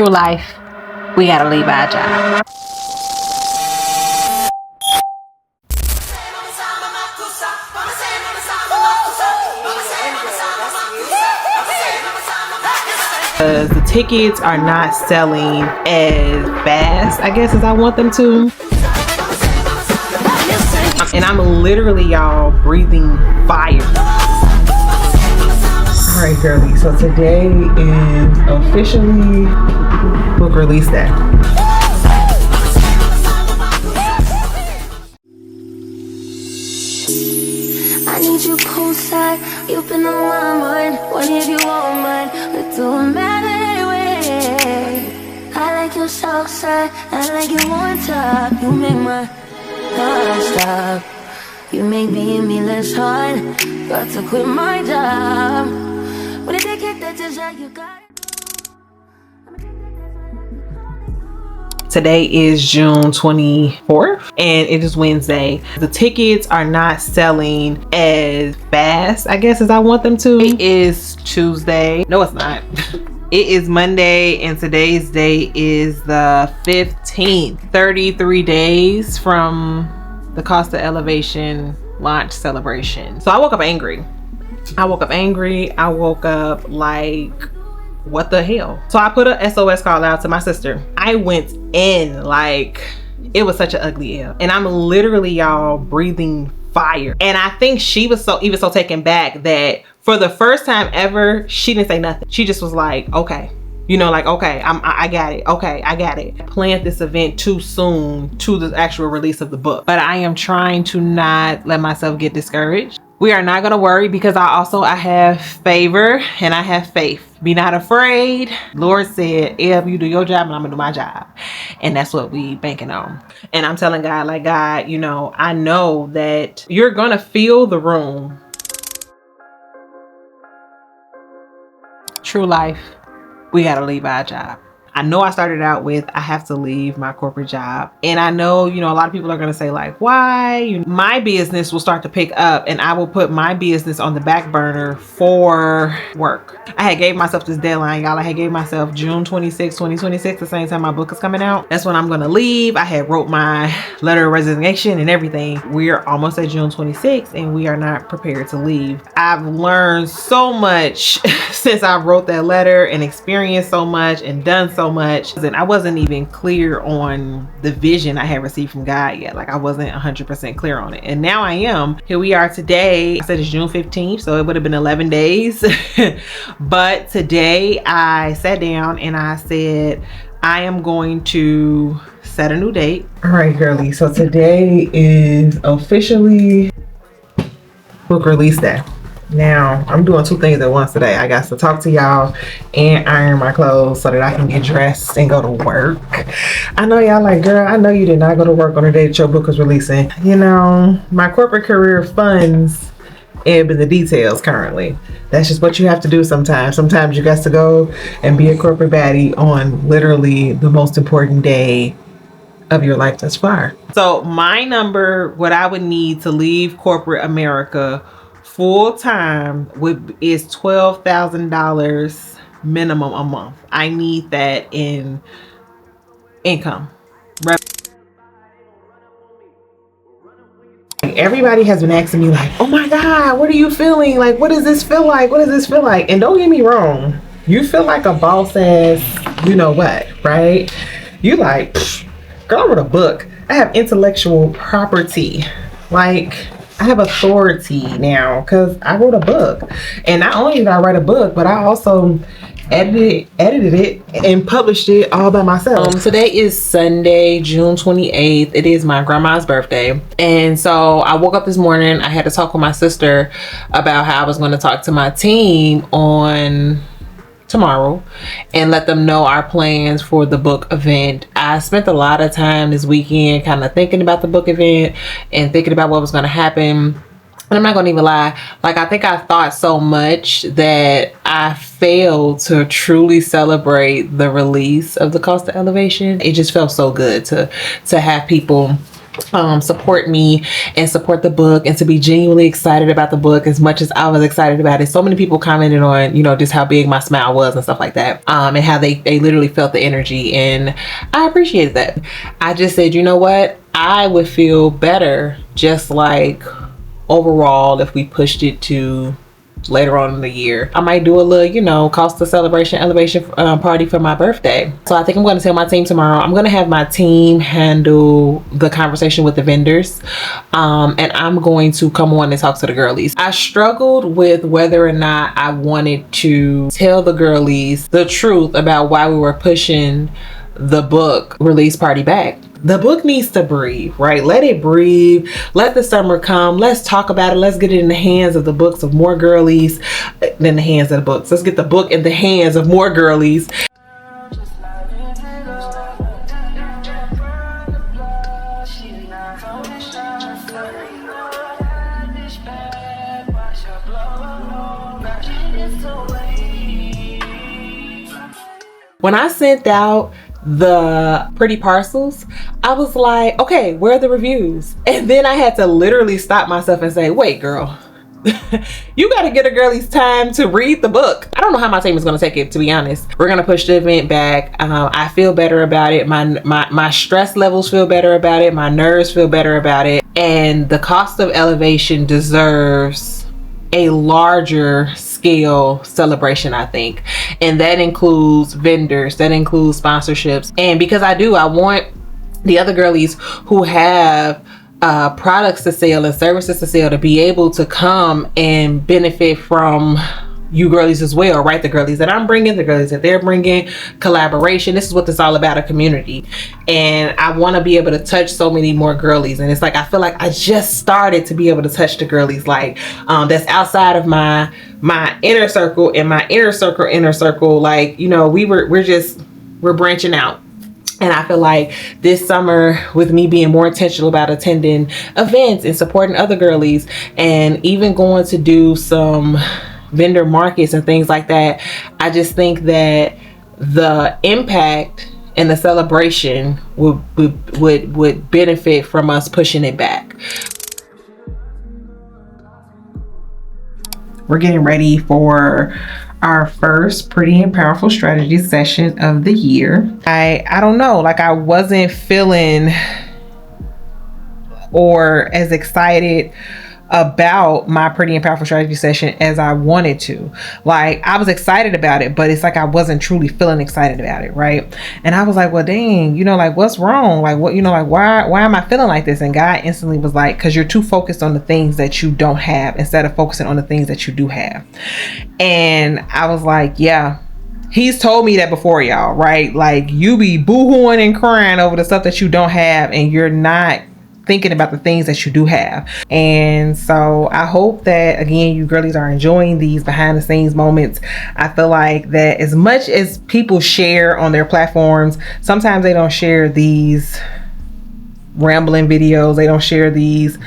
True life, we gotta leave our job. Because the tickets are not selling as fast, I guess, as I want them to. And I'm literally, y'all, breathing fire. All right, girlie, so today is officially book release day. I need you poolside, you've been on my mind. What if you won't mind? It don't matter anyway. I like your soft side, I like you on top. You make my heart stop. You make being me less hard. Got to quit my job. When they get that desire, you got it. Today is June 24th and it is Wednesday. The tickets are not selling as fast, I guess, as I want them to. It is Tuesday. No, it's not. It is Monday and today's date is the 15th. 33 days from the Cost of Elevation launch celebration. So I woke up angry. I woke up like, what the hell? So I put a SOS call out to my sister. I went in like it was such an ugly L. And I'm literally, y'all, breathing fire. And I think she was so taken back that for the first time ever, she didn't say nothing. She just was like, okay. You know, like, okay, I got it. Okay, I got it. I planned this event too soon to the actual release of the book. But I am trying to not let myself get discouraged. We are not gonna worry because I have favor and I have faith. Be not afraid. Lord said, if you do your job and I'm gonna do my job. And that's what we banking on. And I'm telling God, like, God, you know, I know that you're gonna fill the room. True life, we gotta leave our job. I know I started out with, I have to leave my corporate job. And I know, you know, a lot of people are going to say like, why? My business will start to pick up and I will put my business on the back burner for work. I had gave myself this deadline, y'all. I had gave myself June 26, 2026, the same time my book is coming out. That's when I'm going to leave. I had wrote my letter of resignation and everything. We're almost at June 26 and we are not prepared to leave. I've learned so much since I wrote that letter and experienced so much and done so much, and I wasn't even clear on the vision I had received from God yet. Like I wasn't 100% clear on it, and now I am. Here we are today. I said it's June 15th, so it would have been 11 days. But today I sat down and I said, I am going to set a new date. All right, girlie. So today is officially book release day. Now, I'm doing two things at once today. I got to talk to y'all and iron my clothes so that I can get dressed and go to work. I know y'all like, girl, I know you did not go to work on the day that your book was releasing. You know, my corporate career funds ebb in the details currently. That's just what you have to do sometimes. Sometimes you got to go and be a corporate baddie on literally the most important day of your life thus far. So my number, what I would need to leave corporate America full time is $12,000 minimum a month. I need that in income. Everybody has been asking me like, oh my God, what are you feeling? Like, what does this feel like? What does this feel like? And don't get me wrong, you feel like a boss ass, you know what, right? You like, girl, I wrote a book. I have intellectual property. Like, I have authority now because I wrote a book. And not only did I write a book, but I also edited it and published it all by myself. Today is Sunday, June 28th. It is my grandma's birthday. And so I woke up this morning. I had to talk with my sister about how I was going to talk to my team on tomorrow and let them know our plans for the book event. I spent a lot of time this weekend kind of thinking about the book event and thinking about what was going to happen. And I'm not going to even lie, like I think I thought so much that I failed to truly celebrate the release of the Cost of Elevation. It just felt so good to have people support me and support the book, and to be genuinely excited about the book as much as I was excited about it. So many people commented on, you know, just how big my smile was and stuff like that, and how they literally felt the energy, and I appreciated that. I just said, you know what, I would feel better just like overall if we pushed it to later on in the year. I might do a little, you know, Costa celebration elevation party for my birthday. So I think I'm going to tell my team tomorrow. I'm going to have my team handle the conversation with the vendors, and I'm going to come on and talk to the girlies. I struggled with whether or not I wanted to tell the girlies the truth about why we were pushing the book release party back. The book needs to breathe, right? Let it breathe. Let the summer come. Let's talk about it. Let's get it in the hands of the books of more girlies than the hands of the books. Let's get the book in the hands of more girlies. When I sent out the pretty parcels, I was like, okay, where are the reviews? And then I had to literally stop myself and say, wait, girl, you got to get a girlie's time to read the book. I don't know how my team is going to take it, to be honest. We're going to push the event back. I feel better about it. My stress levels feel better about it. My nerves feel better about it. And the cost of elevation deserves a larger scale celebration, I think. And that includes vendors, that includes sponsorships. And because I want the other girlies who have products to sell and services to sell to be able to come and benefit from you girlies as well, right? The girlies that I'm bringing, the girlies that they're bringing, collaboration. This is what it's all about, a community. And I want to be able to touch so many more girlies. And it's like, I feel like I just started to be able to touch the girlies, like that's outside of my inner circle, and my inner circle, like, you know, we're branching out. And I feel like this summer, with me being more intentional about attending events and supporting other girlies, and even going to do some vendor markets and things like that, I just think that the impact and the celebration would benefit from us pushing it back. We're getting ready for our first Pretty and Powerful Strategy session of the year. I don't know, like I wasn't feeling or as excited about my Pretty and Powerful Strategy session as I wanted to. Like, I was excited about it, but it's like I wasn't truly feeling excited about it, right? And I was like, well, dang, you know, like, what's wrong? Like, what, you know, like, why am I feeling like this? And God instantly was like, because you're too focused on the things that you don't have instead of focusing on the things that you do have. And I was like, yeah, he's told me that before, y'all, right? Like, you be boo-hooing and crying over the stuff that you don't have, and you're not thinking about the things that you do have. And so I hope that, again, you girlies are enjoying these behind the scenes moments. I feel like that as much as people share on their platforms, sometimes they don't share these rambling videos. They don't share these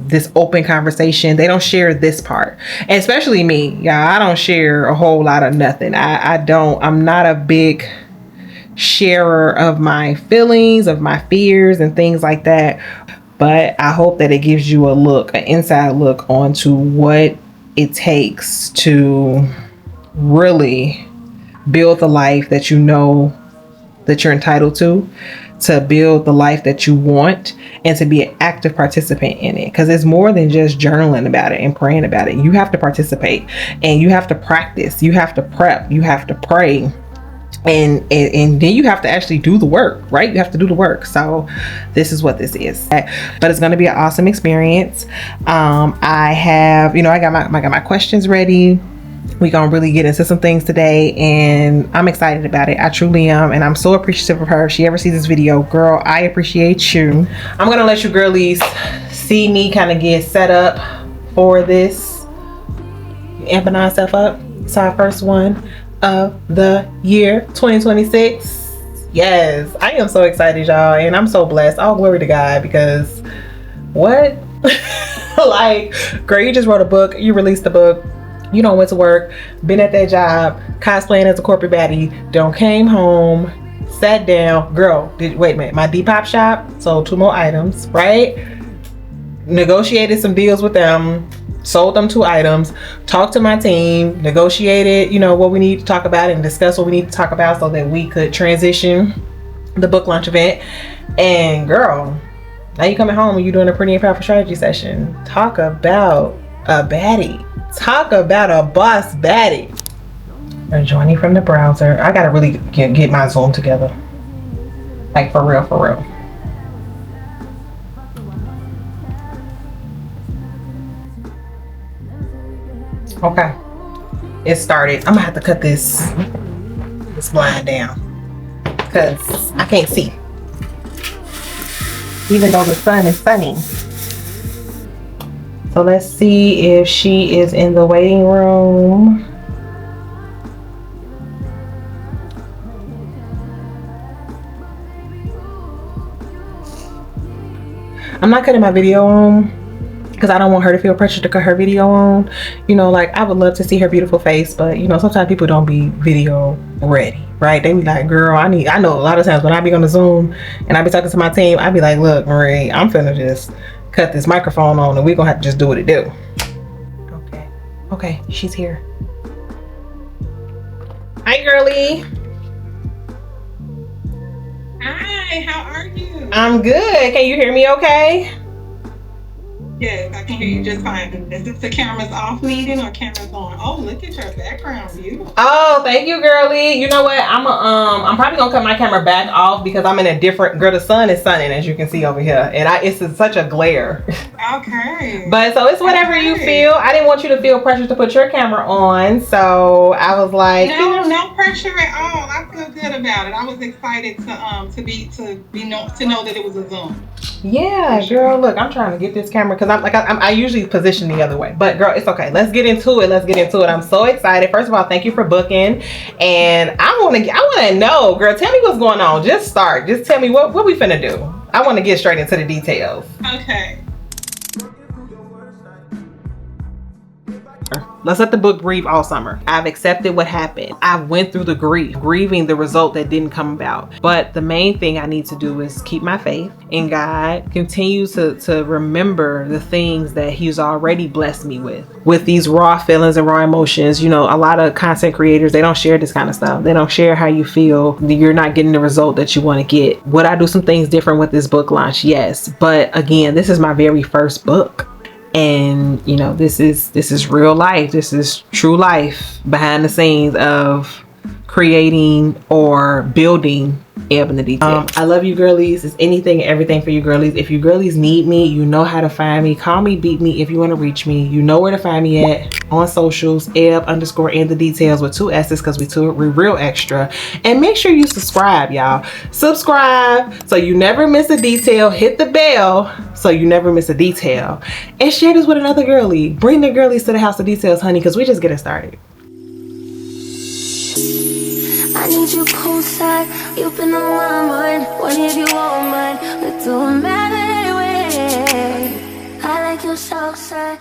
this open conversation. They don't share this part. And especially me, y'all, I don't share a whole lot of nothing. I'm not a big sharer of my feelings, of my fears and things like that. But I hope that it gives you an inside look onto what it takes to really build the life that you know that you're entitled to build the life that you want, and to be an active participant in it. Because it's more than just journaling about it and praying about it. You have to participate, and you have to practice, you have to prep, you have to pray. And then you have to actually do the work, right? You have to do the work. So this is what this is. But it's going to be an awesome experience. I got my questions ready. We're going to really get into some things today, and I'm excited about it. I truly am. And I'm so appreciative of her. If she ever sees this video, girl, I appreciate you. I'm going to let you girlies see me kind of get set up for this. Amping myself up. It's our first one of the year 2026. Yes, I am so excited, y'all, and I'm so blessed. All glory to God, because what? Like, girl, you just wrote a book, you released the book, you went to work, been at that job, cosplaying as a corporate baddie, came home, sat down. Girl, wait a minute. My Depop shop sold 2 more items, right? Negotiated some deals with them, sold them 2 items, talked to my team, negotiated, you know, what we need to talk about and discuss what we need to talk about so that we could transition the book launch event. And girl, now you coming home and you doing a pretty and powerful strategy session. Talk about a baddie. Talk about a boss baddie. I'm joining from the browser. I gotta really get my Zoom together. Like for real, for real. Okay, it started. I'm gonna have to cut this blind down because I can't see. Even though the sun is sunny. So let's see if she is in the waiting room. I'm not cutting my video on because I don't want her to feel pressure to cut her video on. You know, like I would love to see her beautiful face, but you know, sometimes people don't be video ready, right? They be like, girl, I know a lot of times when I be on the Zoom and I be talking to my team, I be like, look, Marie, I'm finna just cut this microphone on and we're gonna have to just do what it do. Okay, she's here. Hi, girly. Hi, how are you? I'm good. Can you hear me okay? Yes, I can hear you just fine. Is this the cameras off meeting or cameras on? Oh, look at your background view. Oh, thank you, girly. You know what? I'm probably gonna cut my camera back off because I'm in a different. Girl, the sun is sunning as you can see over here, and it's such a glare. Okay. But so it's whatever you feel. I didn't want you to feel pressure to put your camera on, so I was like, no pressure at all. I feel good about it. I was excited to know that it was a Zoom. Yeah, girl. Look, I'm trying to get this camera because I usually position the other way, but girl, it's okay. Let's get into it. I'm so excited. First of all, thank you for booking, and I want to know, girl. Tell me what's going on. Just tell me what we finna do. I want to get straight into the details. Okay. Let's let the book breathe all summer. I've accepted what happened. I went through the grieving the result that didn't come about. But the main thing I need to do is keep my faith in God, continue to remember the things that He's already blessed me with these raw feelings and raw emotions. You know, a lot of content creators, they don't share this kind of stuff. They don't share how you feel. You're not getting the result that you want to get. Would I do some things different with this book launch? Yes. But again, this is my very first book. And you know, this is real life. This is true life behind the scenes of creating or building Ebb in the Detail. I love you, girlies. It's anything and everything for you, girlies. If you girlies need me, you know how to find me. Call me, beat me if you want to reach me. You know where to find me at on socials. Ebb_in the details with 2 S's because we're real extra. And make sure you subscribe, y'all. Subscribe so you never miss a detail. Hit the bell so you never miss a detail. And share this with another girlie. Bring the girlies to the house of details, honey, because we just getting started. I need you cold-side, you've been on my mind. What if you won't mind? It don't matter anyway. I like your south side.